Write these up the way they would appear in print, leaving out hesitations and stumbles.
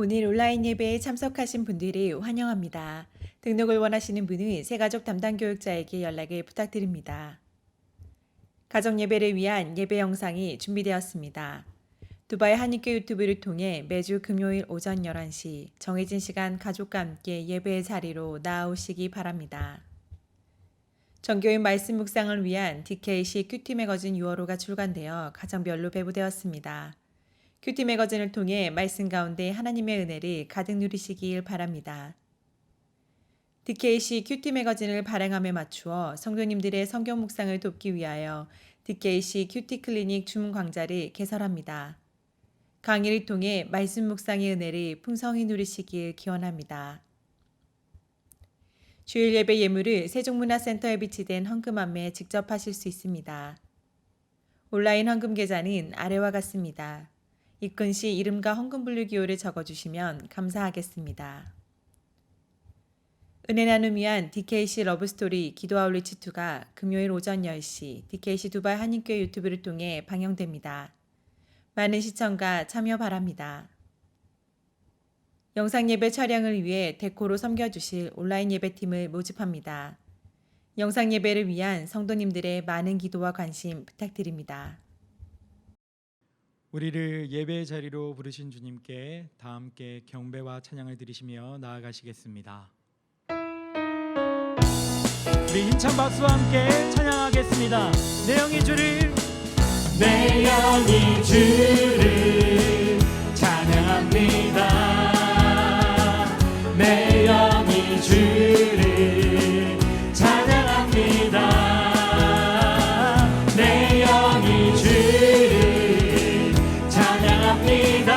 오늘 온라인 예배에 참석하신 분들을 환영합니다. 등록을 원하시는 분은 새가족 담당 교육자에게 연락을 부탁드립니다. 가정 예배를 위한 예배 영상이 준비되었습니다. 두바이 한인교 유튜브를 통해 매주 금요일 오전 11시 정해진 시간 가족과 함께 예배의 자리로 나아오시기 바랍니다. 정교인 말씀 묵상을 위한 DKC 큐티 매거진 6월호가 출간되어 가정별로 배부되었습니다. 큐티 매거진을 통해 말씀 가운데 하나님의 은혜를 가득 누리시길 바랍니다. DKC 큐티 매거진을 발행함에 맞추어 성도님들의 성경 묵상을 돕기 위하여 DKC 큐티 클리닉 주문 강좌를 개설합니다. 강의를 통해 말씀 묵상의 은혜를 풍성히 누리시길 기원합니다. 주일 예배 예물을 세종문화센터에 비치된 헌금함에 직접 하실 수 있습니다. 온라인 헌금 계좌는 아래와 같습니다. 입금 시 이름과 헌금 분류 기호를 적어주시면 감사하겠습니다. 은혜 나눔 위한 DKC 러브스토리 기도 아울리치 2가 금요일 오전 10시 DKC 두바이 한인교회 유튜브를 통해 방영됩니다. 많은 시청과 참여 바랍니다. 영상 예배 촬영을 위해 데코로 섬겨주실 온라인 예배팀을 모집합니다. 영상 예배를 위한 성도님들의 많은 기도와 관심 부탁드립니다. 우리를 예배의 자리로 부르신 주님께 다 함께 경배와 찬양을 드리시며 나아가시겠습니다. 우리 힘찬 박수와 함께 찬양하겠습니다. 내 영이 주를 찬양합니다. 내 영이 주를 찬양합니다. 내 영이 주를 찬양합니다.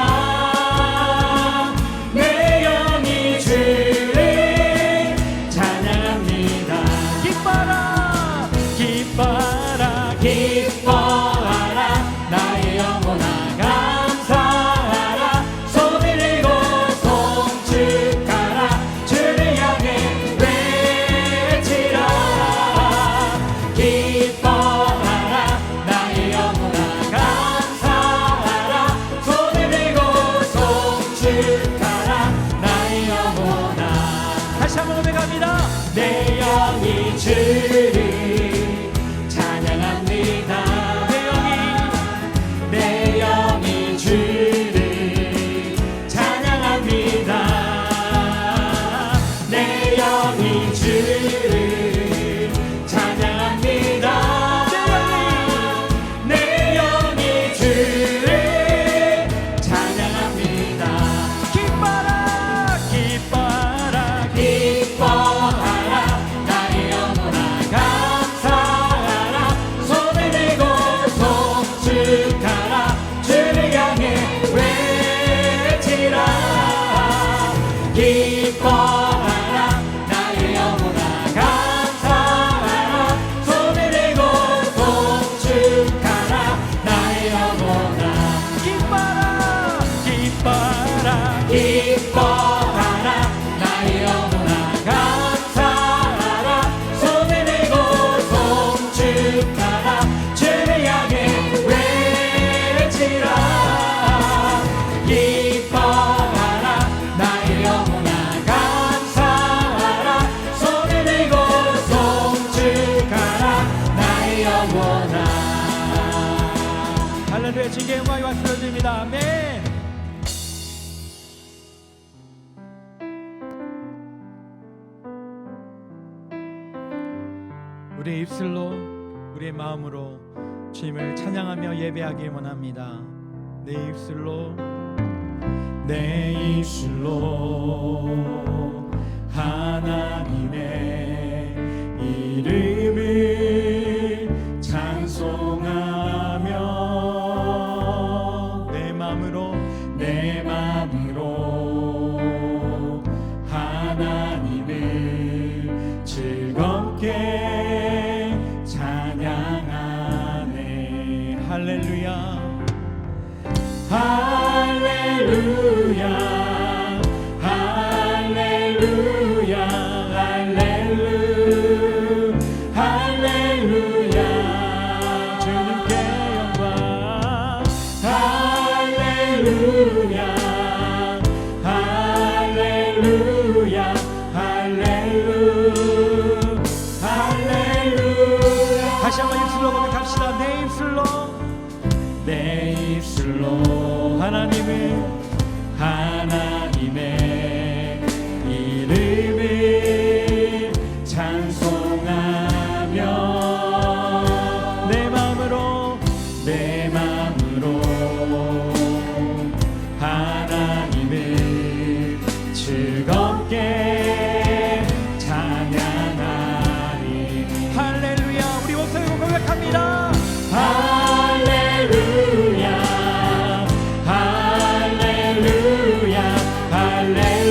내 영이 주를 찬양합니다. 기뻐라 기뻐라 기뻐하라 나의 영혼아 감사하라 손을 들고 송축하라 주를 향해 외치라 기뻐하라 나의 영혼아 감사하라 손을 들고 송축하라 나의 영혼아 다시 한번 고백합니다. 내 영이 주를 찬양합니다. 내 영이 주를 찬양합니다. 내 영이 주를 찬양합니다. 내 영이 주를 찬양합니다. 기뻐라 기뻐라 기뻐하라 나의 영혼아 감사하라 손을 들고 송축하라 주를 향해 외치라 기뻐하라 나의 영혼아 감사하라 손을 들고 송축하라 나의 영혼아 기뻐라 기뻐라 기뻐하라 나의 영혼아 감사하라 손을 들고 송축하라 주를 향해 외치라 기뻐하라 나의 영혼아 감사하라 손을 들고 송축하라 나의 영혼아 할렐루야 주님께 영광이 왔습니다. 아멘. 우리의 입술로 우리의 마음으로 주님을 찬양하며 예배하길 원합니다. 내 입술로 하나님의 이름을 찬송하며 내 마음으로 하나님을 즐겁게 찬양하네. 할렐루야 할렐루야 할렐루야 하나님의 이름을 찬송하며 내 마음으로 하나님을 즐겁게 찬양하리. 할렐루야. 우리 목소리로 고백합니다. 할렐루야 할렐루야 할렐루야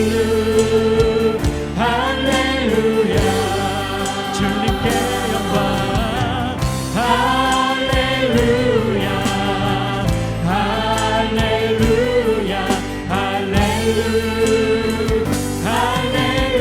할렐루야 주님께 영광. 할렐루야 할렐루야 할렐루야 할렐루야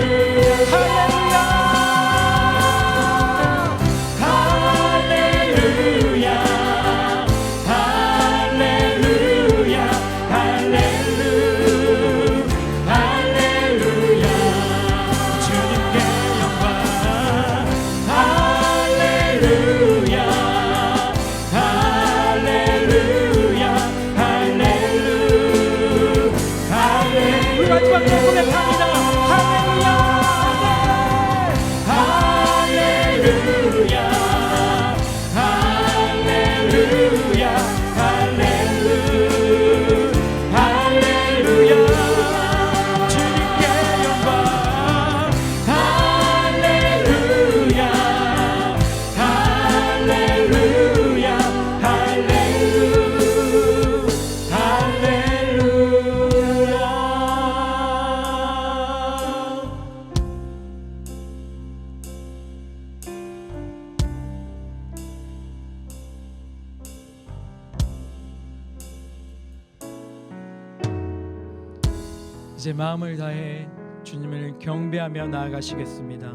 이제 마음을 다해 주님을 경배하며 나아가시겠습니다.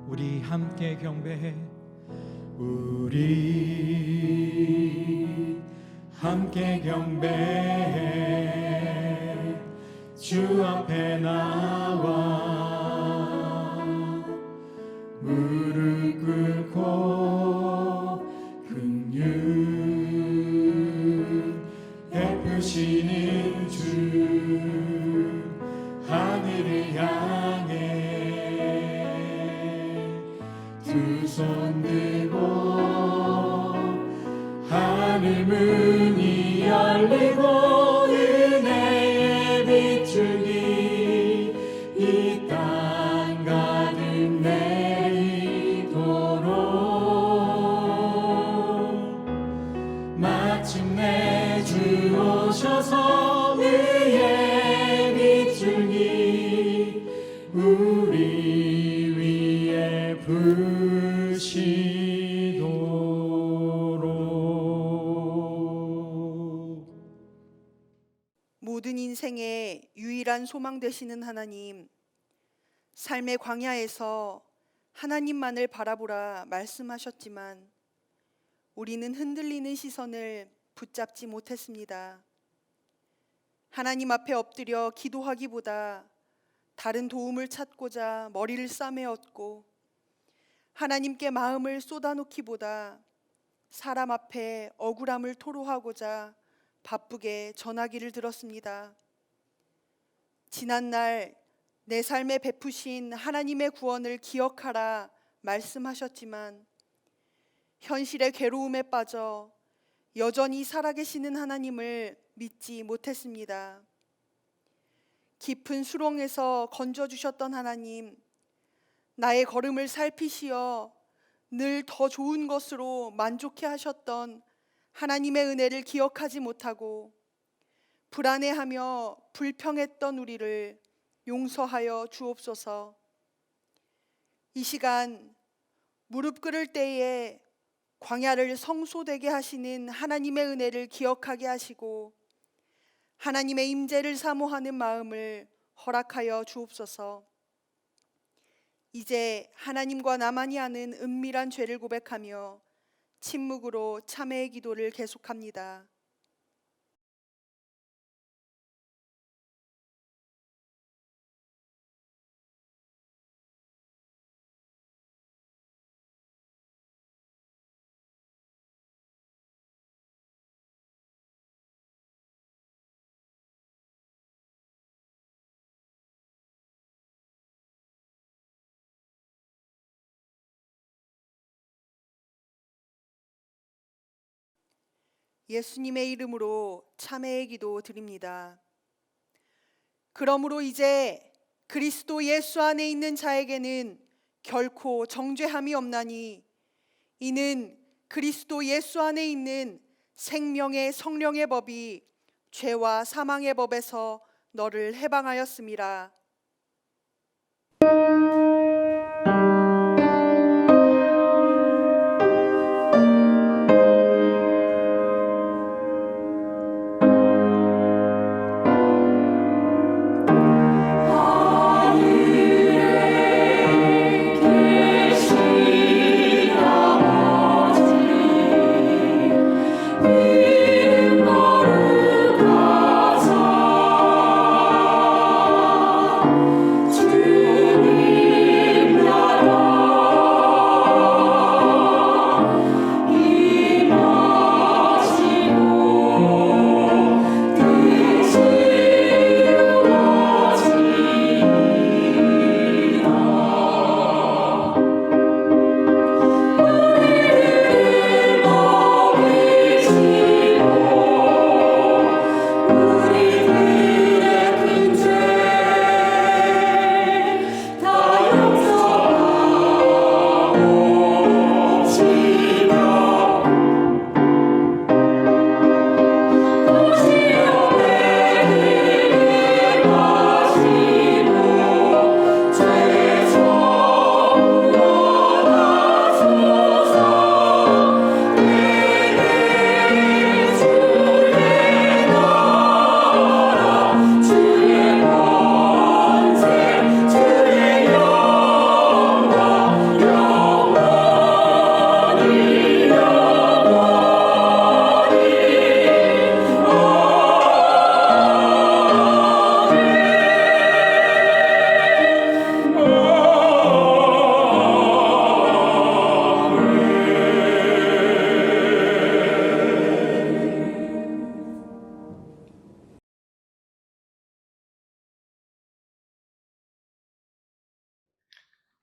우리 함께 경배해. 우리 함께 경배해. 주 앞에 나와 무릎 꿇고 긍휼 베푸시는 주 하늘을 향해 두 손 들고 하늘 문이 열리고 은혜의 빛줄기 이 땅 가득 내리도록 마침내 주 오셔서 의의 빛줄기 우리 위에 부시도록. 모든 인생의 유일한 소망 되시는 하나님, 삶의 광야에서 하나님만을 바라보라 말씀하셨지만 우리는 흔들리는 시선을 붙잡지 못했습니다. 하나님 앞에 엎드려 기도하기보다 다른 도움을 찾고자 머리를 싸매었고, 하나님께 마음을 쏟아놓기보다 사람 앞에 억울함을 토로하고자 바쁘게 전화기를 들었습니다. 지난날 내 삶에 베푸신 하나님의 구원을 기억하라 말씀하셨지만 현실의 괴로움에 빠져 여전히 살아계시는 하나님을 믿지 못했습니다. 깊은 수렁에서 건져주셨던 하나님, 나의 걸음을 살피시어 늘 더 좋은 것으로 만족해 하셨던 하나님의 은혜를 기억하지 못하고 불안해하며 불평했던 우리를 용서하여 주옵소서. 이 시간 무릎 꿇을 때에 광야를 성소되게 하시는 하나님의 은혜를 기억하게 하시고 하나님의 임재를 사모하는 마음을 허락하여 주옵소서. 이제 하나님과 나만이 아는 은밀한 죄를 고백하며 침묵으로 참회의 기도를 계속합니다. 예수님의 이름으로 참회의 기도 드립니다. 그러므로 이제 그리스도 예수 안에 있는 자에게는 결코 정죄함이 없나니 이는 그리스도 예수 안에 있는 생명의 성령의 법이 죄와 사망의 법에서 너를 해방하였음이라.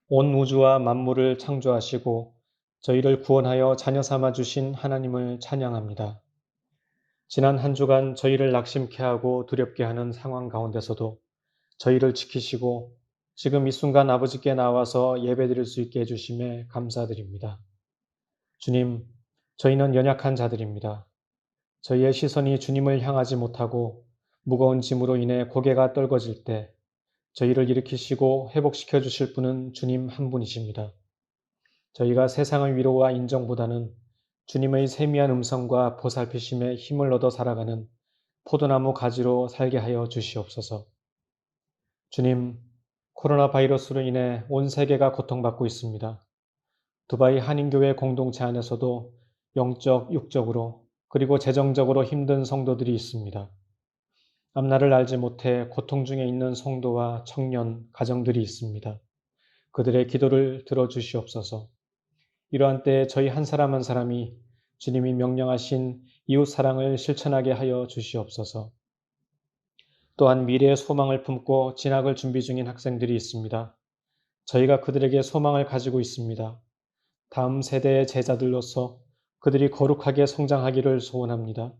온 우주와 만물을 창조하시고 저희를 구원하여 자녀 삼아 주신 하나님을 찬양합니다. 지난 한 주간 저희를 낙심케 하고 두렵게 하는 상황 가운데서도 저희를 지키시고 지금 이 순간 아버지께 나와서 예배드릴 수 있게 해주심에 감사드립니다. 주님, 저희는 연약한 자들입니다. 저희의 시선이 주님을 향하지 못하고 무거운 짐으로 인해 고개가 떨궈질 때 저희를 일으키시고 회복시켜 주실 분은 주님 한 분이십니다. 저희가 세상의 위로와 인정보다는 주님의 세미한 음성과 보살피심에 힘을 얻어 살아가는 포도나무 가지로 살게 하여 주시옵소서. 주님, 코로나 바이러스로 인해 온 세계가 고통받고 있습니다. 두바이 한인교회 공동체 안에서도 영적, 육적으로 그리고 재정적으로 힘든 성도들이 있습니다. 앞날을 알지 못해 고통 중에 있는 성도와 청년, 가정들이 있습니다. 그들의 기도를 들어주시옵소서. 이러한 때에 저희 한 사람 한 사람이 주님이 명령하신 이웃 사랑을 실천하게 하여 주시옵소서. 또한 미래의 소망을 품고 진학을 준비 중인 학생들이 있습니다. 저희가 그들에게 소망을 가지고 있습니다. 다음 세대의 제자들로서 그들이 거룩하게 성장하기를 소원합니다.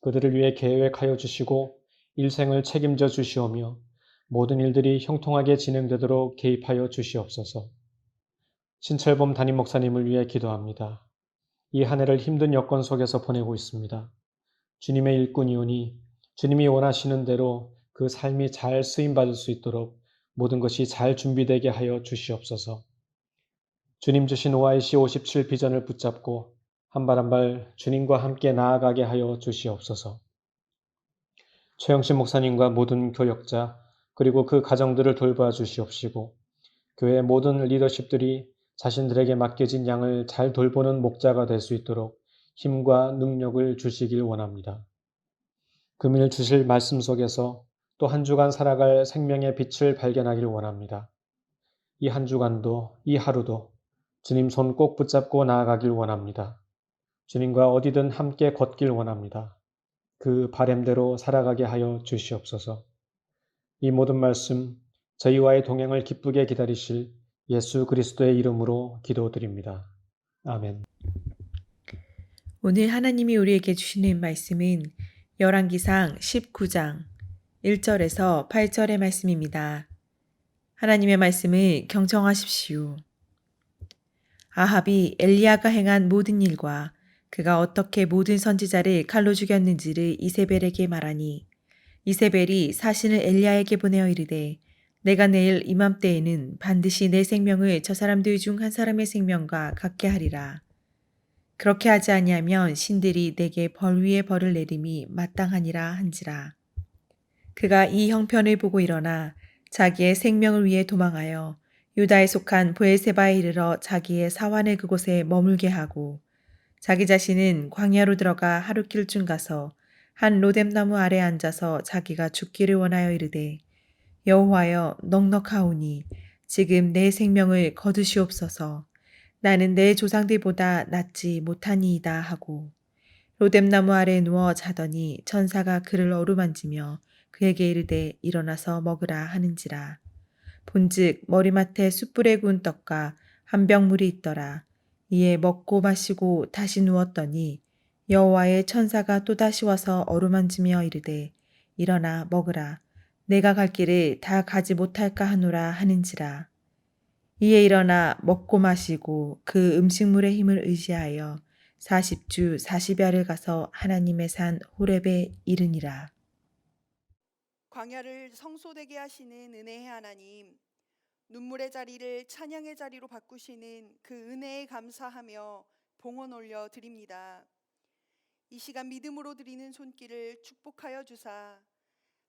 그들을 위해 계획하여 주시고 일생을 책임져 주시오며 모든 일들이 형통하게 진행되도록 개입하여 주시옵소서. 신철범 담임 목사님을 위해 기도합니다. 이 한 해를 힘든 여건 속에서 보내고 있습니다. 주님의 일꾼이오니 주님이 원하시는 대로 그 삶이 잘 쓰임받을 수 있도록 모든 것이 잘 준비되게 하여 주시옵소서. 주님 주신 OIC 57 비전을 붙잡고 한 발 한 발 주님과 함께 나아가게 하여 주시옵소서. 최영신 목사님과 모든 교역자 그리고 그 가정들을 돌봐 주시옵시고 교회 모든 리더십들이 자신들에게 맡겨진 양을 잘 돌보는 목자가 될 수 있도록 힘과 능력을 주시길 원합니다. 금일 주실 말씀 속에서 또 한 주간 살아갈 생명의 빛을 발견하길 원합니다. 이 한 주간도 이 하루도 주님 손 꼭 붙잡고 나아가길 원합니다. 주님과 어디든 함께 걷길 원합니다. 그 바램대로 살아가게 하여 주시옵소서. 이 모든 말씀 저희와의 동행을 기쁘게 기다리실 예수 그리스도의 이름으로 기도드립니다. 아멘. 오늘 하나님이 우리에게 주시는 말씀은 열왕기상 19장 1절에서 8절의 말씀입니다. 하나님의 말씀을 경청하십시오. 아합이 엘리야가 행한 모든 일과 그가 어떻게 모든 선지자를 칼로 죽였는지를 이세벨에게 말하니 이세벨이 사신을 엘리야에게 보내어 이르되 내가 내일 이맘때에는 반드시 내 생명을 저 사람들 중 한 사람의 생명과 같게 하리라. 그렇게 하지 아니하면 신들이 내게 벌 위에 벌을 내림이 마땅하니라 한지라. 그가 이 형편을 보고 일어나 자기의 생명을 위해 도망하여 유다에 속한 브엘세바에 이르러 자기의 사환을 그곳에 머물게 하고 자기 자신은 광야로 들어가 하룻길쯤 가서 한 로뎀나무 아래 앉아서 자기가 죽기를 원하여 이르되 여호와여 넉넉하오니 지금 내 생명을 거두시옵소서. 나는 내 조상들보다 낫지 못하니이다 하고 로뎀나무 아래 누워 자더니 천사가 그를 어루만지며 그에게 이르되 일어나서 먹으라 하는지라. 본즉 머리맡에 숯불에 구운 떡과 한 병 물이 있더라. 이에 먹고 마시고 다시 누웠더니 여호와의 천사가 또다시 와서 어루만지며 이르되 일어나 먹으라. 내가 갈 길을 다 가지 못할까 하노라 하는지라. 이에 일어나 먹고 마시고 그 음식물의 힘을 의지하여 40주 40야를 가서 하나님의 산 호렙에 이르니라. 광야를 성소되게 하시는 은혜의 하나님, 눈물의 자리를 찬양의 자리로 바꾸시는 그 은혜에 감사하며 봉헌 올려 드립니다. 이 시간 믿음으로 드리는 손길을 축복하여 주사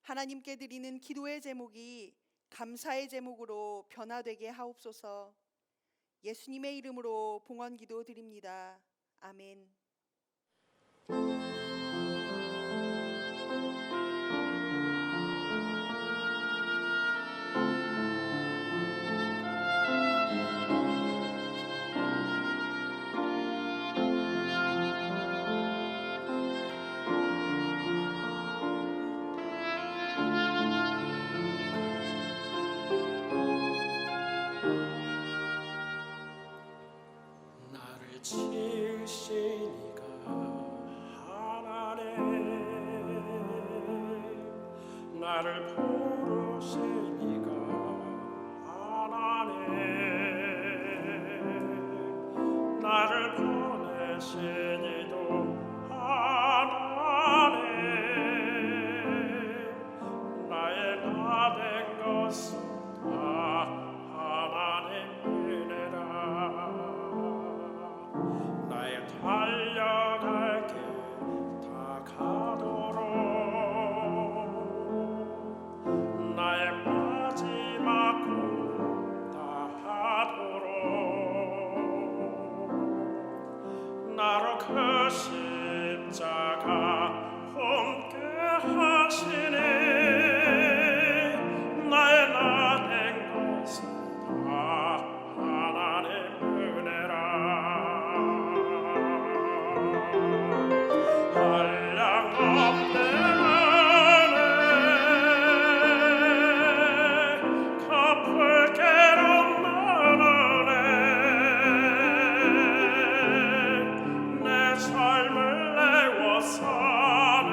하나님께 드리는 기도의 제목이 감사의 제목으로 변화되게 하옵소서. 예수님의 이름으로 봉헌 기도 드립니다. 아멘. 나를 지으시니가 하나님, 나를 부르시니가 하나님, 나를 보내시니도 하나님, 나의 나 된 것은 다 하나님 은혜라. 나의 달려갈 길 다 가도록 나의 마지막 꿈 다 하도록 나로 그 십자가 함께 하시네. 나의 나 된 것은 다 하나님 은혜라. 한량없는 은혜 갚을 길 없는 은혜 내 삶을 내워 사네.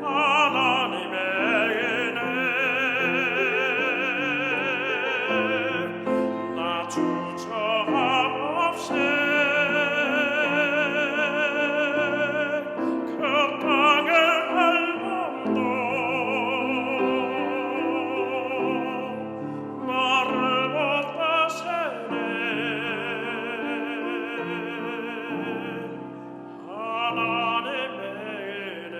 하나님의 은혜 나 주저함 없이 그 땅을 밟음도 나를 못하시네. 하나님의 은혜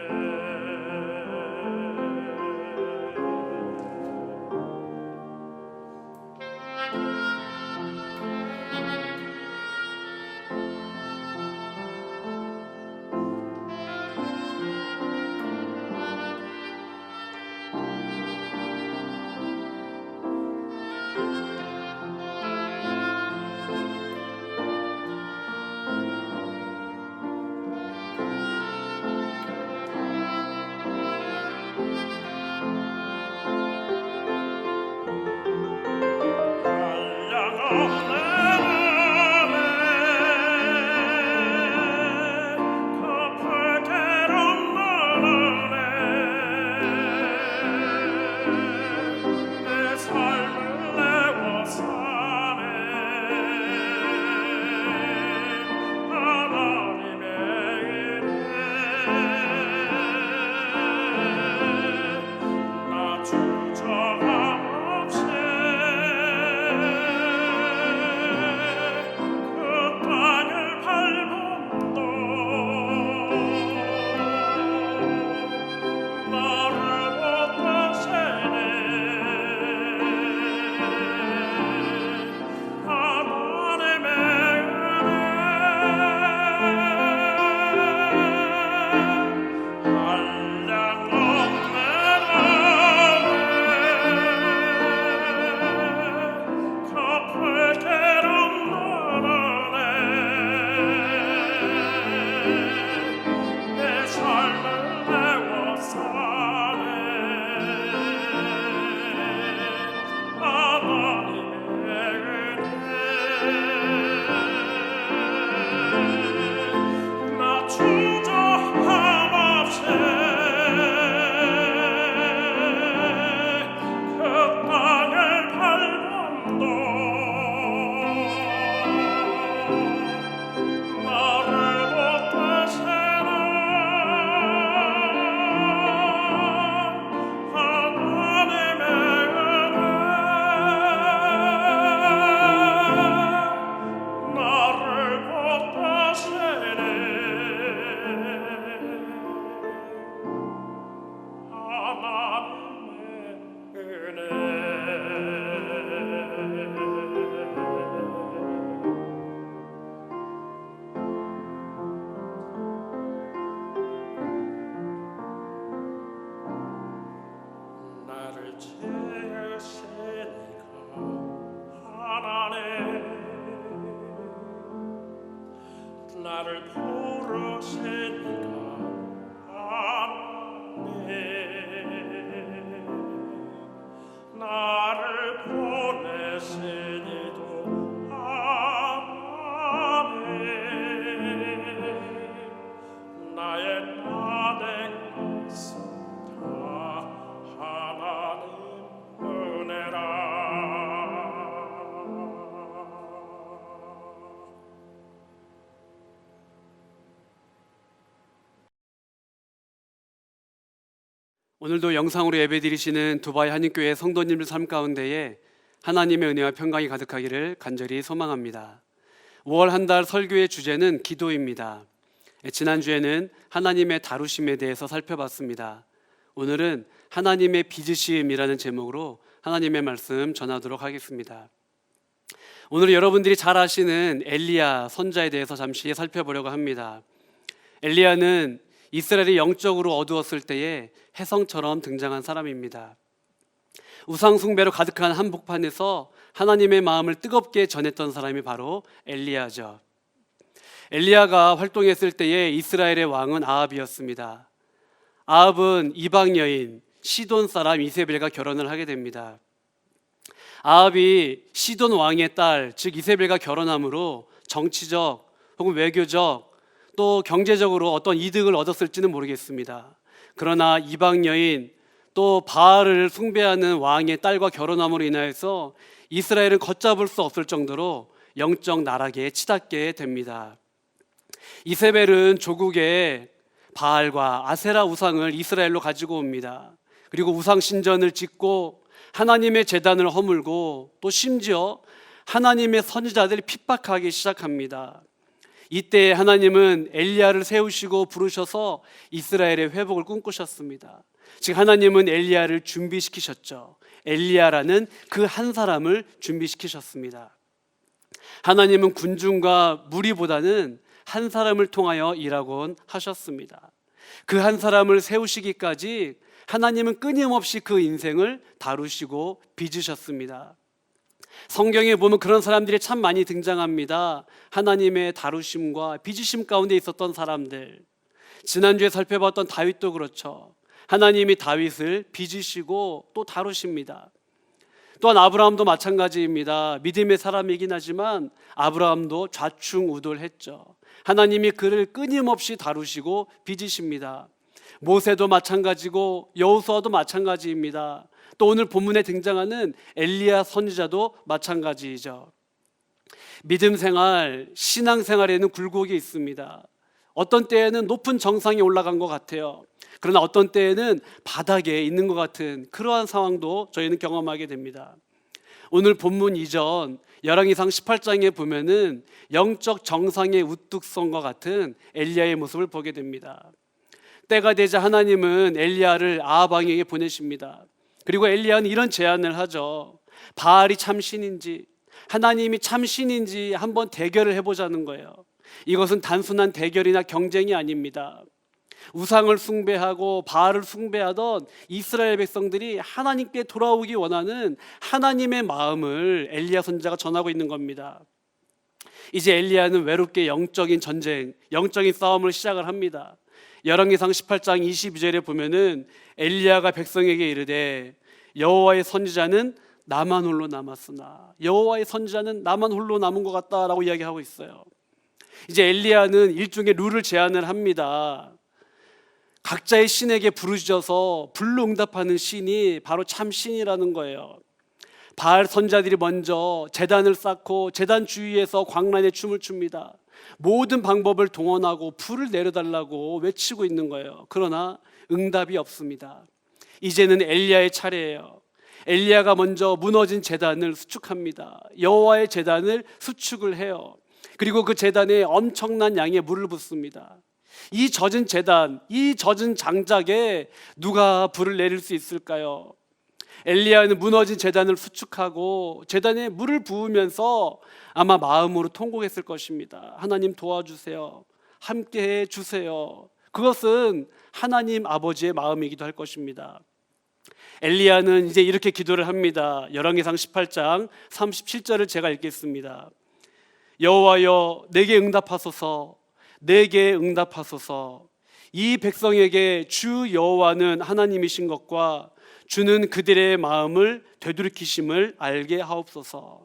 나를 부르시니까 아멘. 나를 보내시니도 아멘. 나의 나된 것은 다 하나님 은혜라. 오늘도 영상으로 예배드리시는 두바이 한인교회 성도님들 삶 가운데에 하나님의 은혜와 평강이 가득하기를 간절히 소망합니다. 5월 한 달 설교의 주제는 기도입니다. 지난주에는 하나님의 다루심에 대해서 살펴봤습니다. 오늘은 하나님의 빚으심이라는 제목으로 하나님의 말씀 전하도록 하겠습니다. 오늘 여러분들이 잘 아시는 엘리야 선지자에 대해서 잠시 살펴보려고 합니다. 엘리야는 이스라엘이 영적으로 어두웠을 때에 혜성처럼 등장한 사람입니다. 우상 숭배로 가득한 한복판에서 하나님의 마음을 뜨겁게 전했던 사람이 바로 엘리야죠. 엘리야가 활동했을 때에 이스라엘의 왕은 아합이었습니다. 아합은 이방 여인 시돈 사람 이세벨과 결혼을 하게 됩니다. 아합이 시돈 왕의 딸, 즉 이세벨과 결혼함으로 정치적 혹은 외교적 또 경제적으로 어떤 이득을 얻었을지는 모르겠습니다. 그러나 이방 여인 또 바알을 숭배하는 왕의 딸과 결혼함으로 인하여서 이스라엘은 걷잡을 수 없을 정도로 영적 나락에 치닫게 됩니다. 이세벨은 조국에 바알과 아세라 우상을 이스라엘로 가지고 옵니다. 그리고 우상 신전을 짓고 하나님의 제단을 허물고 또 심지어 하나님의 선지자들이 핍박하기 시작합니다. 이때 하나님은 엘리야를 세우시고 부르셔서 이스라엘의 회복을 꿈꾸셨습니다. 즉 하나님은 엘리야를 준비시키셨죠. 엘리야라는 그 한 사람을 준비시키셨습니다. 하나님은 군중과 무리보다는 한 사람을 통하여 일하곤 하셨습니다. 그 한 사람을 세우시기까지 하나님은 끊임없이 그 인생을 다루시고 빚으셨습니다. 성경에 보면 그런 사람들이 참 많이 등장합니다. 하나님의 다루심과 빚으심 가운데 있었던 사람들. 지난주에 살펴봤던 다윗도 그렇죠. 하나님이 다윗을 빚으시고 또 다루십니다. 또한 아브라함도 마찬가지입니다. 믿음의 사람이긴 하지만 아브라함도 좌충우돌했죠. 하나님이 그를 끊임없이 다루시고 빚으십니다. 모세도 마찬가지고 여호수아도 마찬가지입니다. 또 오늘 본문에 등장하는 엘리야 선지자도 마찬가지이죠. 믿음 생활, 신앙 생활에는 굴곡이 있습니다. 어떤 때에는 높은 정상에 올라간 것 같아요. 그러나 어떤 때에는 바닥에 있는 것 같은 그러한 상황도 저희는 경험하게 됩니다. 오늘 본문 이전 열왕기상 18장에 보면은 영적 정상의 우뚝성과 같은 엘리야의 모습을 보게 됩니다. 때가 되자 하나님은 엘리야를 아합 왕에게 보내십니다. 그리고 엘리야는 이런 제안을 하죠. 바알이 참 신인지 하나님이 참 신인지 한번 대결을 해보자는 거예요. 이것은 단순한 대결이나 경쟁이 아닙니다. 우상을 숭배하고 바알을 숭배하던 이스라엘 백성들이 하나님께 돌아오기 원하는 하나님의 마음을 엘리야 선지자가 전하고 있는 겁니다. 이제 엘리야는 외롭게 영적인 전쟁, 영적인 싸움을 시작을 합니다. 열왕기상 18장 22절에 보면은 엘리야가 백성에게 이르되 여호와의 선지자는 나만 홀로 남았으나 여호와의 선지자는 나만 홀로 남은 것 같다라고 이야기하고 있어요. 이제 엘리야는 일종의 룰을 제안을 합니다. 각자의 신에게 부르짖어서 불로 응답하는 신이 바로 참 신이라는 거예요. 바알 선지자들이 먼저 제단을 쌓고 제단 주위에서 광란의 춤을 춥니다. 모든 방법을 동원하고 불을 내려달라고 외치고 있는 거예요. 그러나 응답이 없습니다. 이제는 엘리야의 차례예요. 엘리야가 먼저 무너진 제단을 수축합니다. 여호와의 제단을 수축을 해요. 그리고 그 제단에 엄청난 양의 물을 붓습니다. 이 젖은 제단, 이 젖은 장작에 누가 불을 내릴 수 있을까요? 엘리야는 무너진 제단을 수축하고 제단에 물을 부으면서 아마 마음으로 통곡했을 것입니다. 하나님 도와주세요. 함께해 주세요. 그것은 하나님 아버지의 마음이기도 할 것입니다. 엘리야는 이제 이렇게 기도를 합니다. 열왕기상 18장 37절을 제가 읽겠습니다. 여호와여 내게 응답하소서. 내게 응답하소서. 이 백성에게 주 여호와는 하나님이신 것과 주는 그들의 마음을 되돌이키심을 알게 하옵소서.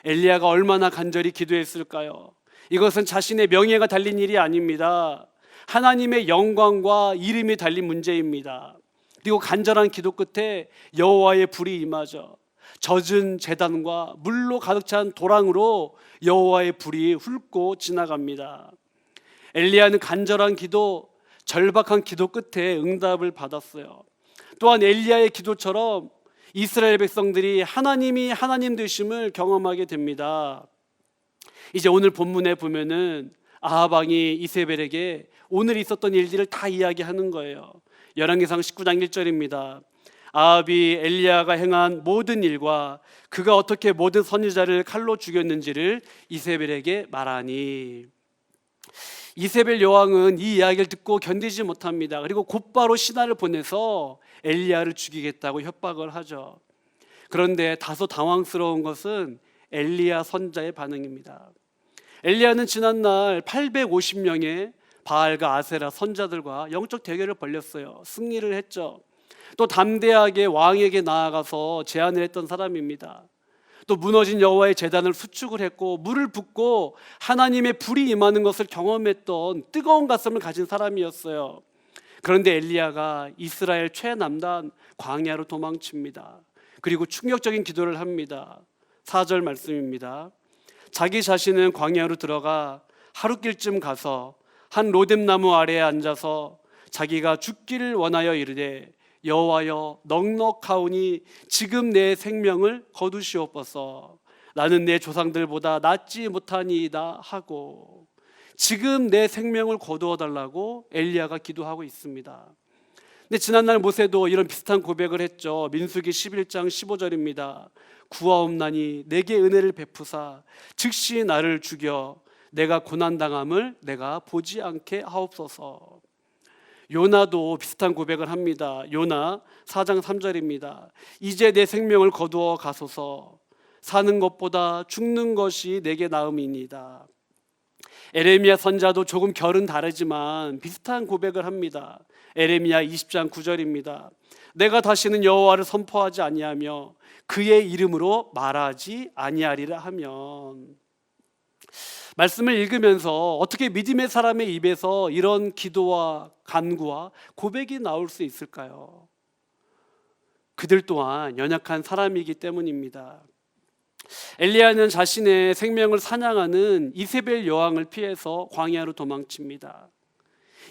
엘리야가 얼마나 간절히 기도했을까요? 이것은 자신의 명예가 달린 일이 아닙니다. 하나님의 영광과 이름이 달린 문제입니다. 그리고 간절한 기도 끝에 여호와의 불이 임하죠. 젖은 제단과 물로 가득 찬 도랑으로 여호와의 불이 훑고 지나갑니다. 엘리야는 간절한 기도, 절박한 기도 끝에 응답을 받았어요. 또한 엘리야의 기도처럼 이스라엘 백성들이 하나님이 하나님 되심을 경험하게 됩니다. 이제 오늘 본문에 보면은 아합 왕이 이세벨에게 오늘 있었던 일들을 다 이야기하는 거예요. 열왕기상 19장 1절입니다. 아합이 엘리야가 행한 모든 일과 그가 어떻게 모든 선지자를 칼로 죽였는지를 이세벨에게 말하니, 이세벨 여왕은 이 이야기를 듣고 견디지 못합니다. 그리고 곧바로 신하를 보내서 엘리야를 죽이겠다고 협박을 하죠. 그런데 다소 당황스러운 것은 엘리야 선자의 반응입니다. 엘리야는 지난날 850명의 바알과 아세라 선자들과 영적 대결을 벌였어요. 승리를 했죠. 또 담대하게 왕에게 나아가서 제안을 했던 사람입니다. 또 무너진 여호와의 제단을 수축을 했고 물을 붓고 하나님의 불이 임하는 것을 경험했던 뜨거운 가슴을 가진 사람이었어요. 그런데 엘리야가 이스라엘 최남단 광야로 도망칩니다. 그리고 충격적인 기도를 합니다. 4절 말씀입니다. 자기 자신은 광야로 들어가 하루길쯤 가서 한 로뎀나무 아래에 앉아서 자기가 죽기를 원하여 이르되, 여호와여 넉넉하오니 지금 내 생명을 거두시옵소서. 나는 내 조상들보다 낫지 못하니이다 하고, 지금 내 생명을 거두어 달라고 엘리야가 기도하고 있습니다. 근데 지난날 모세도 이런 비슷한 고백을 했죠. 민수기 11장 15절입니다. 구하옵나니 내게 은혜를 베푸사 즉시 나를 죽여 내가 고난당함을 내가 보지 않게 하옵소서. 요나도 비슷한 고백을 합니다. 요나 4장 3절입니다. 이제 내 생명을 거두어 가소서. 사는 것보다 죽는 것이 내게 나음이니이다. 에레미야 선자도 조금 결은 다르지만 비슷한 고백을 합니다. 에레미야 20장 9절입니다. 내가 다시는 여호와를 선포하지 아니하며 그의 이름으로 말하지 아니하리라 하면, 말씀을 읽으면서 어떻게 믿음의 사람의 입에서 이런 기도와 간구와 고백이 나올 수 있을까요? 그들 또한 연약한 사람이기 때문입니다. 엘리야는 자신의 생명을 사냥하는 이세벨 여왕을 피해서 광야로 도망칩니다.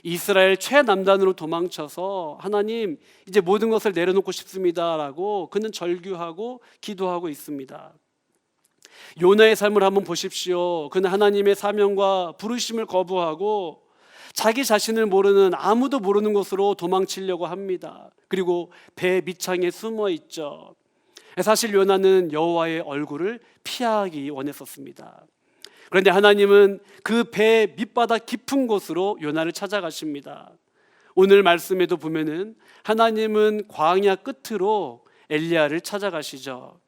이스라엘 최남단으로 도망쳐서 하나님 이제 모든 것을 내려놓고 싶습니다라고 그는 절규하고 기도하고 있습니다. 요나의 삶을 한번 보십시오. 그는 하나님의 사명과 부르심을 거부하고 자기 자신을 모르는, 아무도 모르는 곳으로 도망치려고 합니다. 그리고 배 밑창에 숨어 있죠. 사실 요나는 여호와의 얼굴을 피하기 원했었습니다. 그런데 하나님은 그 배 밑바닥 깊은 곳으로 요나를 찾아가십니다. 오늘 말씀에도 보면은 하나님은 광야 끝으로 엘리야를 찾아가시죠.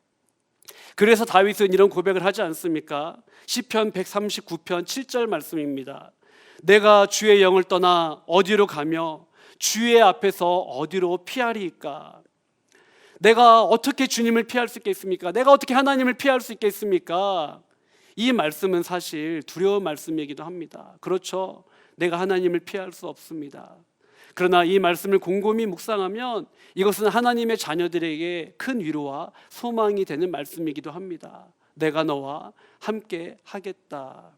그래서 다윗은 이런 고백을 하지 않습니까? 시편 139편 7절 말씀입니다. 내가 주의 영을 떠나 어디로 가며 주의 앞에서 어디로 피하리이까? 내가 어떻게 주님을 피할 수 있겠습니까? 내가 어떻게 하나님을 피할 수 있겠습니까? 이 말씀은 사실 두려운 말씀이기도 합니다. 그렇죠. 내가 하나님을 피할 수 없습니다. 그러나 이 말씀을 곰곰이 묵상하면 이것은 하나님의 자녀들에게 큰 위로와 소망이 되는 말씀이기도 합니다. 내가 너와 함께 하겠다.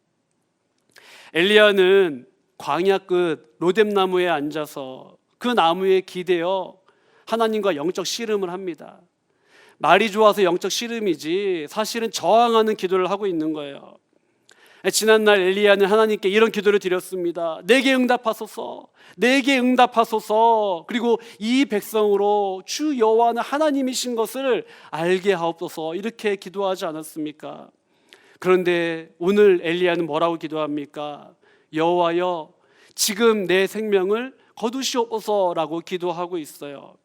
엘리야는 광야 끝 로뎀나무에 앉아서 그 나무에 기대어 하나님과 영적 씨름을 합니다. 말이 좋아서 영적 씨름이지 사실은 저항하는 기도를 하고 있는 거예요. 지난날 엘리야는 하나님께 이런 기도를 드렸습니다. 내게 응답하소서, 내게 응답하소서. 그리고 이 백성으로 주 여호와는 하나님이신 것을 알게 하옵소서, 이렇게 기도하지 않았습니까? 그런데 오늘 엘리야는 뭐라고 기도합니까? 여호와여 지금 내 생명을 거두시옵소서라고 기도하고 있어요.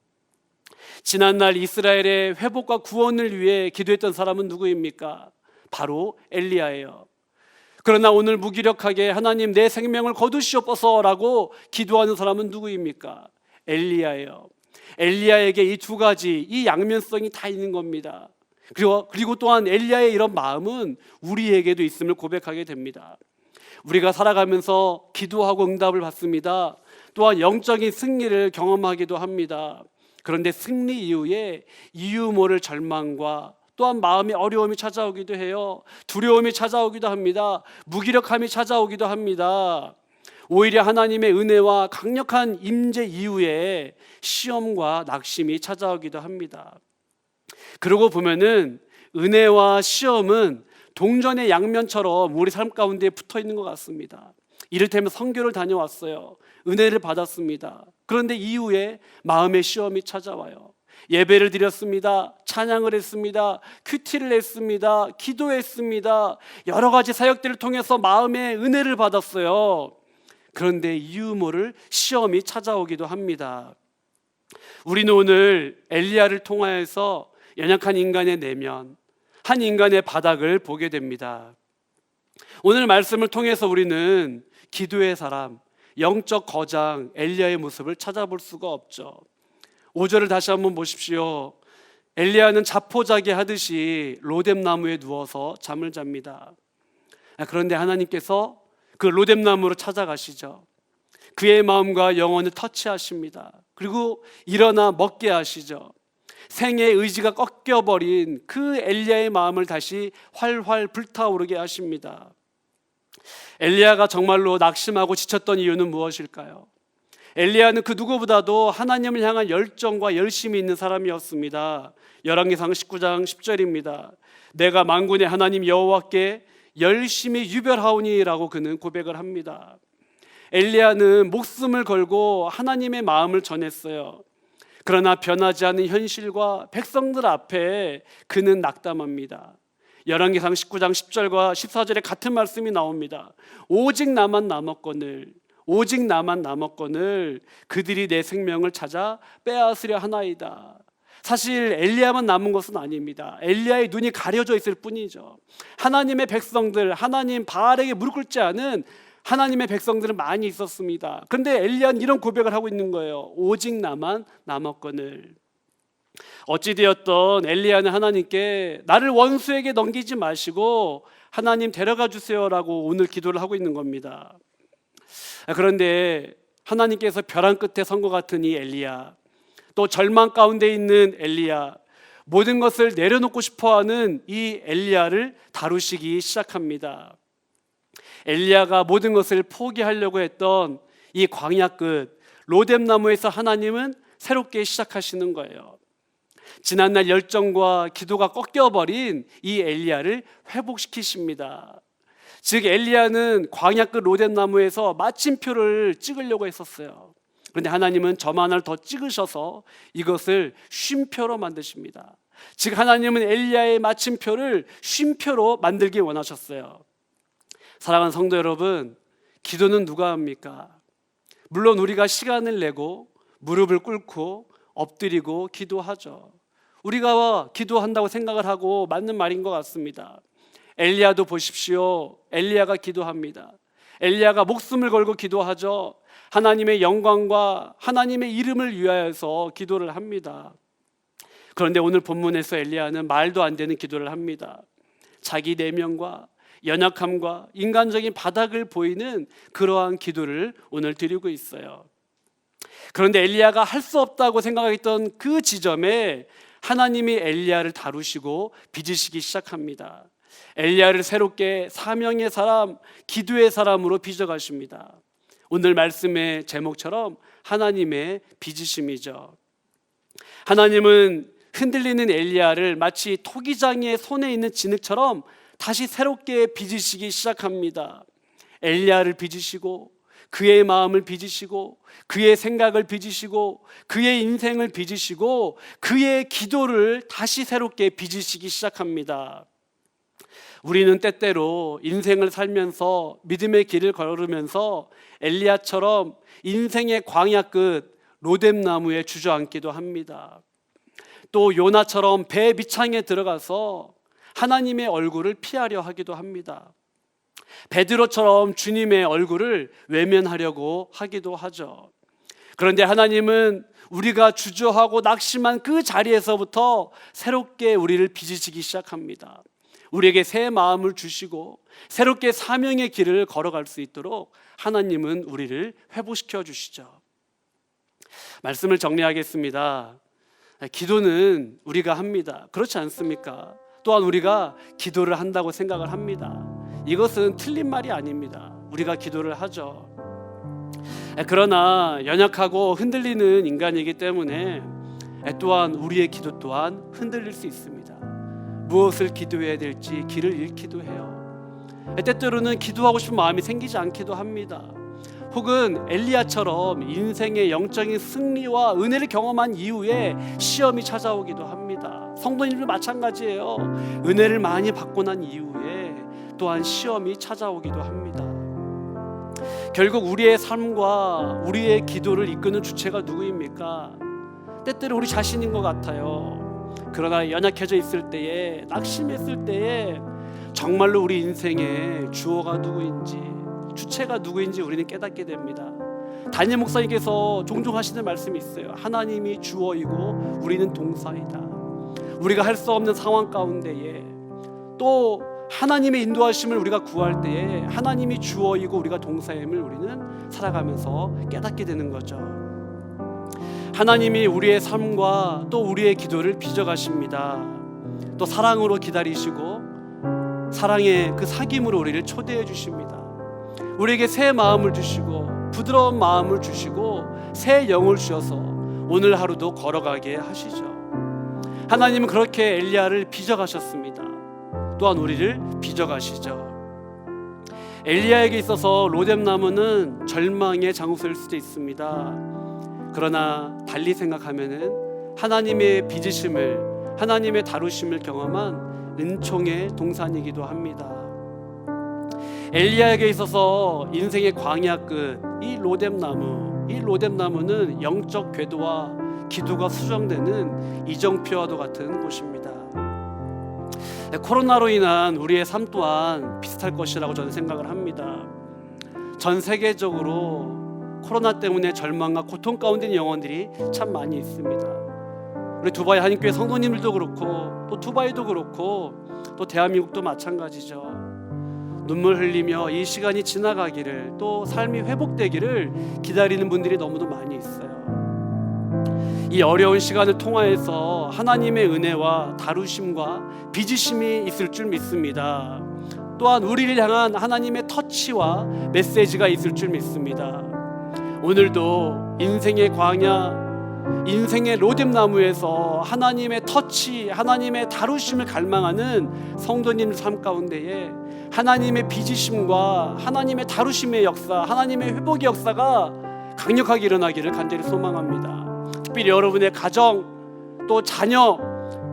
지난날 이스라엘의 회복과 구원을 위해 기도했던 사람은 누구입니까? 바로 엘리야예요. 그러나 오늘 무기력하게 하나님 내 생명을 거두시옵소서라고 기도하는 사람은 누구입니까? 엘리야예요. 엘리야에게 이 두 가지, 이 양면성이 다 있는 겁니다. 그리고 또한 엘리야의 이런 마음은 우리에게도 있음을 고백하게 됩니다. 우리가 살아가면서 기도하고 응답을 받습니다. 또한 영적인 승리를 경험하기도 합니다. 그런데 승리 이후에 이유 모를 절망과 또한 마음의 어려움이 찾아오기도 해요. 두려움이 찾아오기도 합니다. 무기력함이 찾아오기도 합니다. 오히려 하나님의 은혜와 강력한 임재 이후에 시험과 낙심이 찾아오기도 합니다. 그러고 보면은 은혜와 시험은 동전의 양면처럼 우리 삶 가운데 붙어 있는 것 같습니다. 이를테면 선교를 다녀왔어요. 은혜를 받았습니다. 그런데 이후에 마음의 시험이 찾아와요. 예배를 드렸습니다. 찬양을 했습니다. 큐티를 했습니다. 기도했습니다. 여러 가지 사역들을 통해서 마음의 은혜를 받았어요. 그런데 이유 모를 시험이 찾아오기도 합니다. 우리는 오늘 엘리야를 통하여서 연약한 인간의 내면, 한 인간의 바닥을 보게 됩니다. 오늘 말씀을 통해서 우리는 기도의 사람, 영적 거장 엘리야의 모습을 찾아볼 수가 없죠. 5절을 다시 한번 보십시오. 엘리야는 자포자기 하듯이 로뎀나무에 누워서 잠을 잡니다. 그런데 하나님께서 그 로뎀나무로 찾아가시죠. 그의 마음과 영혼을 터치하십니다. 그리고 일어나 먹게 하시죠. 생의 의지가 꺾여버린 그 엘리야의 마음을 다시 활활 불타오르게 하십니다. 엘리야가 정말로 낙심하고 지쳤던 이유는 무엇일까요? 엘리야는 그 누구보다도 하나님을 향한 열정과 열심이 있는 사람이었습니다. 열왕기상 19장 10절입니다. 내가 만군의 하나님 여호와께 열심히 유별하오니라고 그는 고백을 합니다. 엘리야는 목숨을 걸고 하나님의 마음을 전했어요. 그러나 변하지 않는 현실과 백성들 앞에 그는 낙담합니다. 열왕기상 19장 10절과 14절에 같은 말씀이 나옵니다. 오직 나만 남았거늘 그들이 내 생명을 찾아 빼앗으려 하나이다. 사실 엘리야만 남은 것은 아닙니다. 엘리야의 눈이 가려져 있을 뿐이죠. 하나님의 백성들, 하나님 바알에게 무릎 꿇지 않은 하나님의 백성들은 많이 있었습니다. 그런데 엘리야는 이런 고백을 하고 있는 거예요. 오직 나만 남았거늘. 어찌되었던 엘리야는 하나님께 나를 원수에게 넘기지 마시고 하나님 데려가 주세요라고 오늘 기도를 하고 있는 겁니다. 그런데 하나님께서 벼랑 끝에 선 것 같은 이 엘리야, 또 절망 가운데 있는 엘리야, 모든 것을 내려놓고 싶어하는 이 엘리야를 다루시기 시작합니다. 엘리야가 모든 것을 포기하려고 했던 이 광야 끝 로뎀나무에서 하나님은 새롭게 시작하시는 거예요. 지난날 열정과 기도가 꺾여버린 이 엘리야를 회복시키십니다. 즉 엘리야는 광야 끝 로뎀나무에서 마침표를 찍으려고 했었어요. 그런데 하나님은 점 하나를 더 찍으셔서 이것을 쉼표로 만드십니다. 즉 하나님은 엘리야의 마침표를 쉼표로 만들기 원하셨어요. 사랑하는 성도 여러분, 기도는 누가 합니까? 물론 우리가 시간을 내고 무릎을 꿇고 엎드리고 기도하죠. 우리가 기도한다고 생각을 하고 맞는 말인 것 같습니다. 엘리야도 보십시오. 엘리야가 기도합니다. 엘리야가 목숨을 걸고 기도하죠. 하나님의 영광과 하나님의 이름을 위하여서 기도를 합니다. 그런데 오늘 본문에서 엘리야는 말도 안 되는 기도를 합니다. 자기 내면과 연약함과 인간적인 바닥을 보이는 그러한 기도를 오늘 드리고 있어요. 그런데 엘리야가 할 수 없다고 생각했던 그 지점에 하나님이 엘리야를 다루시고 빚으시기 시작합니다. 엘리야를 새롭게 사명의 사람, 기도의 사람으로 빚어가십니다. 오늘 말씀의 제목처럼 하나님의 빚으심이죠. 하나님은 흔들리는 엘리야를 마치 토기장이의 손에 있는 진흙처럼 다시 새롭게 빚으시기 시작합니다. 엘리야를 빚으시고 그의 마음을 빚으시고 그의 생각을 빚으시고 그의 인생을 빚으시고 그의 기도를 다시 새롭게 빚으시기 시작합니다. 우리는 때때로 인생을 살면서 믿음의 길을 걸으면서 엘리야처럼 인생의 광야 끝 로뎀나무에 주저앉기도 합니다. 또 요나처럼 배 밑창에 들어가서 하나님의 얼굴을 피하려 하기도 합니다. 베드로처럼 주님의 얼굴을 외면하려고 하기도 하죠. 그런데 하나님은 우리가 주저하고 낙심한 그 자리에서부터 새롭게 우리를 빚으시기 시작합니다. 우리에게 새 마음을 주시고 새롭게 사명의 길을 걸어갈 수 있도록 하나님은 우리를 회복시켜 주시죠. 말씀을 정리하겠습니다. 기도는 우리가 합니다. 그렇지 않습니까? 또한 우리가 기도를 한다고 생각을 합니다. 이것은 틀린 말이 아닙니다. 우리가 기도를 하죠. 그러나 연약하고 흔들리는 인간이기 때문에 또한 우리의 기도 또한 흔들릴 수 있습니다. 무엇을 기도해야 될지 길을 잃기도 해요. 때때로는 기도하고 싶은 마음이 생기지 않기도 합니다. 혹은 엘리야처럼 인생의 영적인 승리와 은혜를 경험한 이후에 시험이 찾아오기도 합니다. 성도님도 마찬가지예요. 은혜를 많이 받고 난 이후에 또한 시험이 찾아오기도 합니다. 결국 우리의 삶과 우리의 기도를 이끄는 주체가 누구입니까? 때때로 우리 자신인 것 같아요. 그러나 연약해져 있을 때에, 낙심했을 때에 정말로 우리 인생의 주어가 누구인지, 주체가 누구인지 우리는 깨닫게 됩니다. 담임 목사님께서 종종 하시는 말씀이 있어요. 하나님이 주어이고 우리는 동사이다. 우리가 할 수 없는 상황 가운데에 또 하나님의 인도하심을 우리가 구할 때에 하나님이 주어이고 우리가 동사임을 우리는 살아가면서 깨닫게 되는 거죠. 하나님이 우리의 삶과 또 우리의 기도를 빚어가십니다. 또 사랑으로 기다리시고 사랑의 그 사귐으로 우리를 초대해 주십니다. 우리에게 새 마음을 주시고 부드러운 마음을 주시고 새 영을 주셔서 오늘 하루도 걸어가게 하시죠. 하나님은 그렇게 엘리야를 빚어가셨습니다. 또한 우리를 빚어가시죠. 엘리야에게 있어서 로뎀나무는 절망의 장소일 수도 있습니다. 그러나 달리 생각하면은 하나님의 빚으심을, 하나님의 다루심을 경험한 은총의 동산이기도 합니다. 엘리야에게 있어서 인생의 광야 끝, 이 로뎀나무는 영적 궤도와 기도가 수정되는 이정표와도 같은 곳입니다. 코로나로 인한 우리의 삶 또한 비슷할 것이라고 저는 생각을 합니다. 전 세계적으로 코로나 때문에 절망과 고통 가운데 있는 영혼들이 참 많이 있습니다. 우리 두바이 한인교회 성도님들도 그렇고 또 두바이도 그렇고 또 대한민국도 마찬가지죠. 눈물 흘리며 이 시간이 지나가기를, 또 삶이 회복되기를 기다리는 분들이 너무도 많이 있어요. 이 어려운 시간을 통하여서 하나님의 은혜와 다루심과 빚으심이 있을 줄 믿습니다. 또한 우리를 향한 하나님의 터치와 메시지가 있을 줄 믿습니다. 오늘도 인생의 광야, 인생의 로뎀나무에서 하나님의 터치, 하나님의 다루심을 갈망하는 성도님 삶 가운데에 하나님의 빚으심과 하나님의 다루심의 역사, 하나님의 회복의 역사가 강력하게 일어나기를 간절히 소망합니다. 특별히 여러분의 가정, 또 자녀,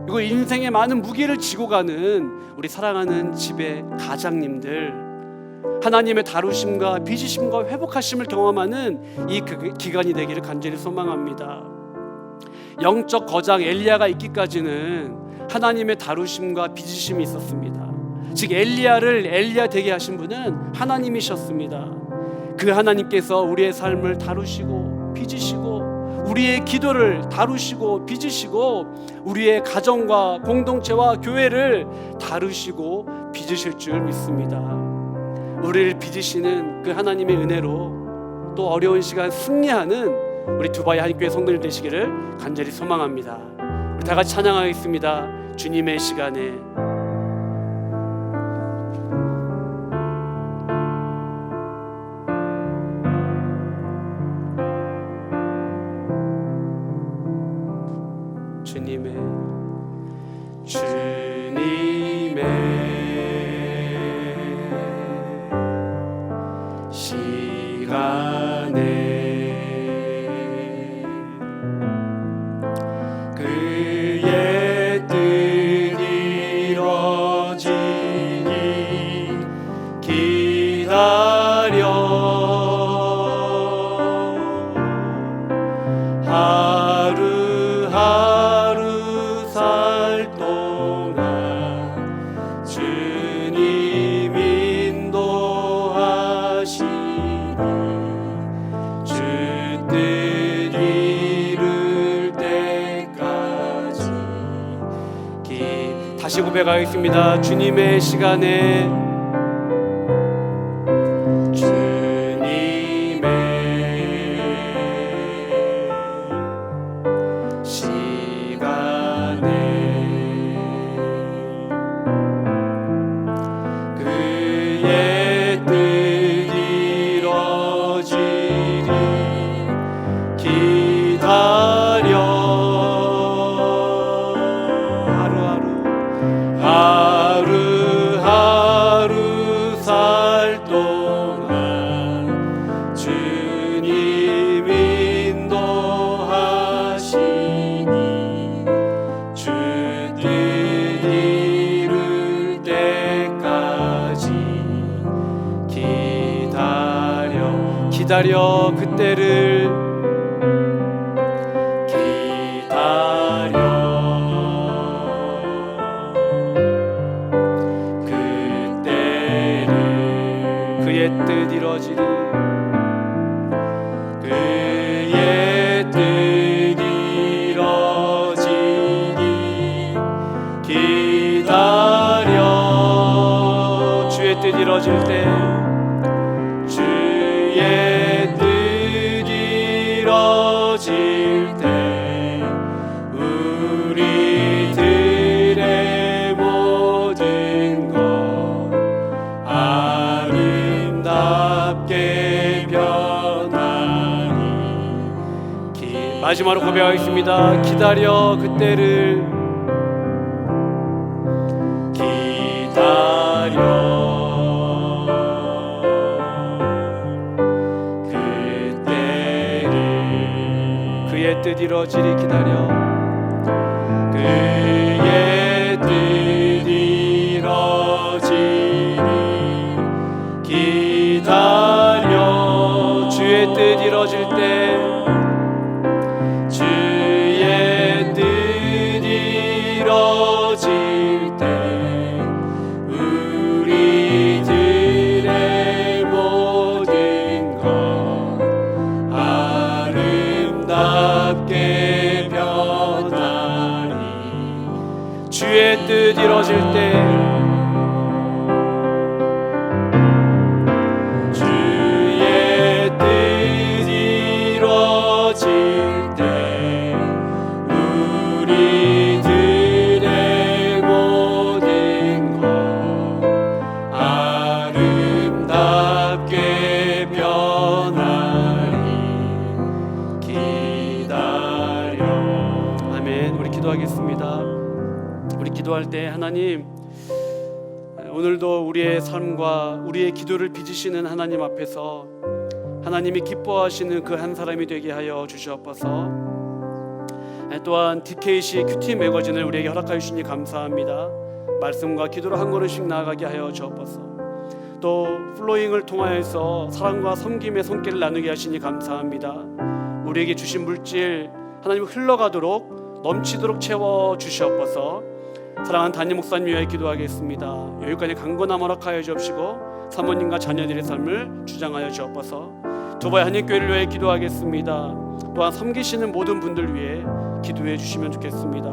그리고 인생의 많은 무게를 지고 가는 우리 사랑하는 집의 가장님들, 하나님의 다루심과 빚으심과 회복하심을 경험하는 이 기간이 되기를 간절히 소망합니다. 영적 거장 엘리야가 있기까지는 하나님의 다루심과 빚으심이 있었습니다. 즉 엘리야를 엘리야 되게 하신 분은 하나님이셨습니다. 그 하나님께서 우리의 삶을 다루시고 빚으시고 우리의 기도를 다루시고 빚으시고 우리의 가정과 공동체와 교회를 다루시고 빚으실 줄 믿습니다. 우리를 빚으시는 그 하나님의 은혜로 또 어려운 시간 승리하는 우리 두바이 한인교회 성도님 되시기를 간절히 소망합니다. 우리 다 같이 찬양하겠습니다. 주님의 시간에. 주님의 시간에 그의 뜻 이루어지기 기다려 하루하루 살 동안 주님 인도 다시 고백하겠습니다. 주님의 시간에 그의 뜻 이루어지리 기다려 하루하루 살 동안 주님 인도하시니 주 뜻 이룰 때까지 기다려 그때를 그의 뜻 이루어지리 그의 뜻 이루어지리 기다려 주의 뜻 이루어질 때 주의 뜻 이루어질 때 우리들의 모든 것 아름답게 변하니 마지막으로 고백하겠습니다. 기다려 그때를 그의 뜻 이루어지리 기다려 그의 뜻 이루어지리 기다려 주의 뜻 이루어질 때 주의 뜻 이루어질 때 우리들의 모든 것 아름답게 변하니 주의 뜻 이루어질 때 주의 뜻 이루어질 때 우리들의 모든 것 아름답게 변하니 기다려. 아멘. 우리 기도하겠습니다. 우리 기도할 때 하나님 오늘도 우리의 삶과 우리의 기도를 빚으시는 하나님 앞에서 하나님이 기뻐하시는 그 한 사람이 되게 하여 주시옵소서. 또한 DKC 큐티 매거진을 우리에게 허락하여 주시니 감사합니다. 말씀과 기도로 한 걸음씩 나아가게 하여 주옵소서. 또 플로잉을 통하여서 사랑과 섬김의 손길을 나누게 하시니 감사합니다. 우리에게 주신 물질 하나님 흘러가도록 넘치도록 채워 주시옵소서. 사랑하는 담임 목사님 위하여 기도하겠습니다. 여기까지 강건함 허락하여 주옵시고 사모님과 자녀들의 삶을 주장하여 주옵소서. 두바이 한인교회를 위해 기도하겠습니다. 또한 섬기시는 모든 분들 위해 기도해 주시면 좋겠습니다.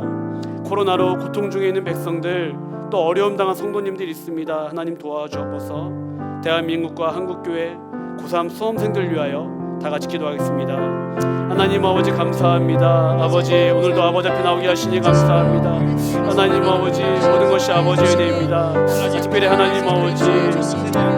코로나로 고통 중에 있는 백성들 또 어려움 당한 성도님들이 있습니다. 하나님 도와주옵소서. 대한민국과 한국교회 고3 수험생들 위하여 다 같이 기도하겠습니다. 하나님 아버지 감사합니다. 아버지 오늘도 아버지 앞에 나오게 하시니 감사합니다. 하나님 아버지 모든 것이 아버지의 은혜입니다. 특별히 하나님 아버지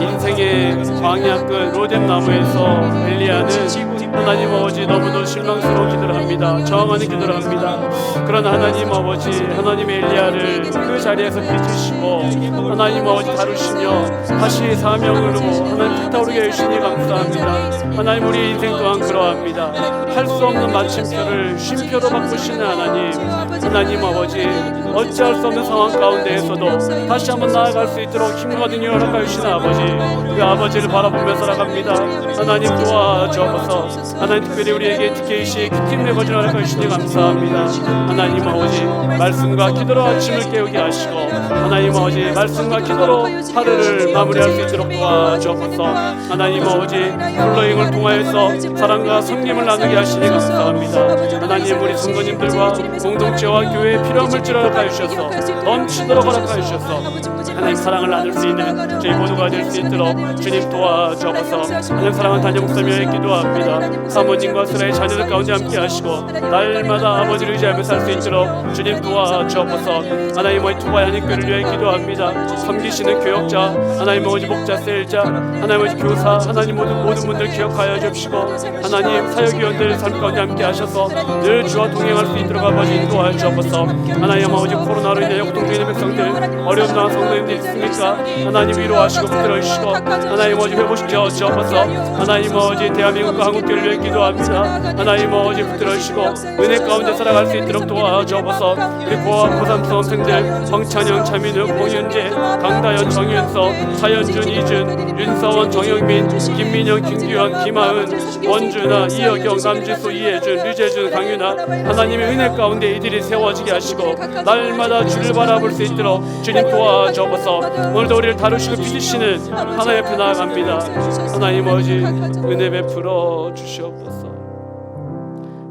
인생의 광야 끝 로뎀 나무에서 엘리야는 하나님 아버지 너무도 실망스러운 기도를 합니다. 저항하는 기도를 합니다. 그러나 하나님 아버지 하나님의 엘리야를 그 자리에서 빚으시고 하나님 아버지 다루시며 다시 사명으로 하나님 불타오르게 해주시니 감사합니다. 하나님 우리 인생 또한 그러합니다. 할 수 없는 마침표를 쉼표로 바꾸시는 하나님 아버지 어찌할 수 없는 상황 가운데에서도 다시 한번 나아갈 수 있도록 힘과 능력을 허락하여 주시는 아버지 그 그 아버지를 바라보며 살아갑니다. 하나님 도와주옵소서. 하나님 특별히 우리에게 TKC 큐팀의 거짓 하나님 주시니 감사합니다. 하나님 아버지 말씀과 기도로 아침을 깨우게 하시고 하나님 아버지 말씀과 기도로 하루를 마무리할 수 있도록 도와주옵소서. 하나님 아버지 플로잉을 통하여서 사랑과 섬김을 나누게 하시니 감사합니다. 하나님 우리 성도님들과 공동체와 교회의 필요한 물질을 허락하여 주셔서 넘치도록 허락하여 주셔서 하나님 사랑을 나눌 수 있는 저희 모두가 될 수 있도록 주님 도와주옵소서. 하나님 사랑하는 단장 목사님에게 기도합니다. 사모님과 스라의 자녀들 가운데 함께 하시고 날마다 아버지를 의지하며 살 수 있도록 주님 도와주옵소서. 하나님 어디 투바의 한인교회를 위해 기도합니다. 섬기시는 교역자 하나님 아버지 목자 셀자 하나님 아버지 교사 하나님 모든 분들 기억하여 주시고 하나님 사역위원들 삶 가운데 함께 하셔서 늘 주와 동행할 수 있도록 아버지 인도하여 주옵소서. 하나님 아버지 코로나로 인해 역동적인 백성들 어려움 당한 성도님들 있습니까? 하나님 위로하시고 붙들어 주시고 하나님 아버지 회복시켜 주옵소서. 하나님 아버지 대한민국과 한국교회를 위해 기도합니다. 하나님 아버지 붙들어 주시고 은혜 가운데 살아갈 수 있도록 도와주옵소서. 우리 고아 고3 수험생들 황찬영 차민우 공윤재 강다현 정윤서 차현준 이준 윤서원 정영민 김민영 김규현 김하은 원준아 이여경 남지수 이혜준 류재준 강윤아 하나님의 은혜 가운데 이들이 세워지게 하시고 날마다 주를 바라볼 수 있도록 주님 도와주옵소서. 오늘도 우리를 다루시고 빚으시는 하나님 앞에 나아갑니다. 하나님 아버지 은혜 베풀어 주시옵소서.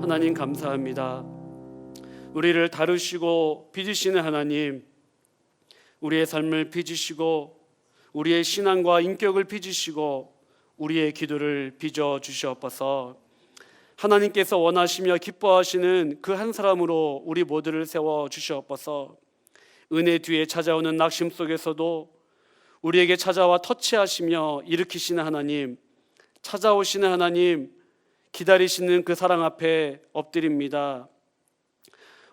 하나님 감사합니다. 우리를 다루시고 빚으시는 하나님, 우리의 삶을 빚으시고 우리의 신앙과 인격을 빚으시고 우리의 기도를 빚어 주시옵소서. 하나님께서 원하시며 기뻐하시는 그 한 사람으로 우리 모두를 세워 주시옵소서. 은혜 뒤에 찾아오는 낙심 속에서도 우리에게 찾아와 터치하시며 일으키시는 하나님, 찾아오시는 하나님, 기다리시는 그 사랑 앞에 엎드립니다.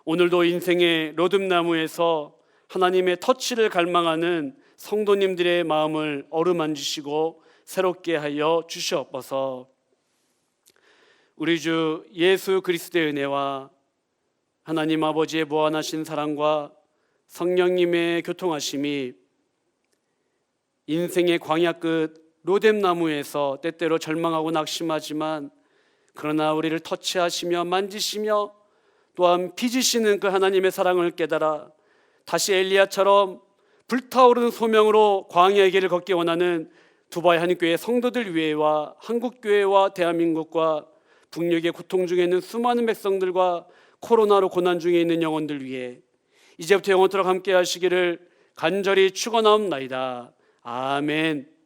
오늘도 인생의 로듭나무에서 하나님의 터치를 갈망하는 성도님들의 마음을 어루만지시고 새롭게 하여 주시옵소서. 우리 주 예수 그리스도의 은혜와 하나님 아버지의 무한하신 사랑과 성령님의 교통하심이 인생의 광야 끝 로뎀나무에서 때때로 절망하고 낙심하지만 그러나 우리를 터치하시며 만지시며 또한 빚으시는 그 하나님의 사랑을 깨달아 다시 엘리야처럼 불타오르는 소명으로 광야의 길을 걷기 원하는 두바이 한인교회 성도들 위해와 한국교회와 대한민국과 북녘의 고통 중에 있는 수많은 백성들과 코로나로 고난 중에 있는 영혼들 위해 이제부터 영원토록 함께 하시기를 간절히 축원하옵나이다. 아멘.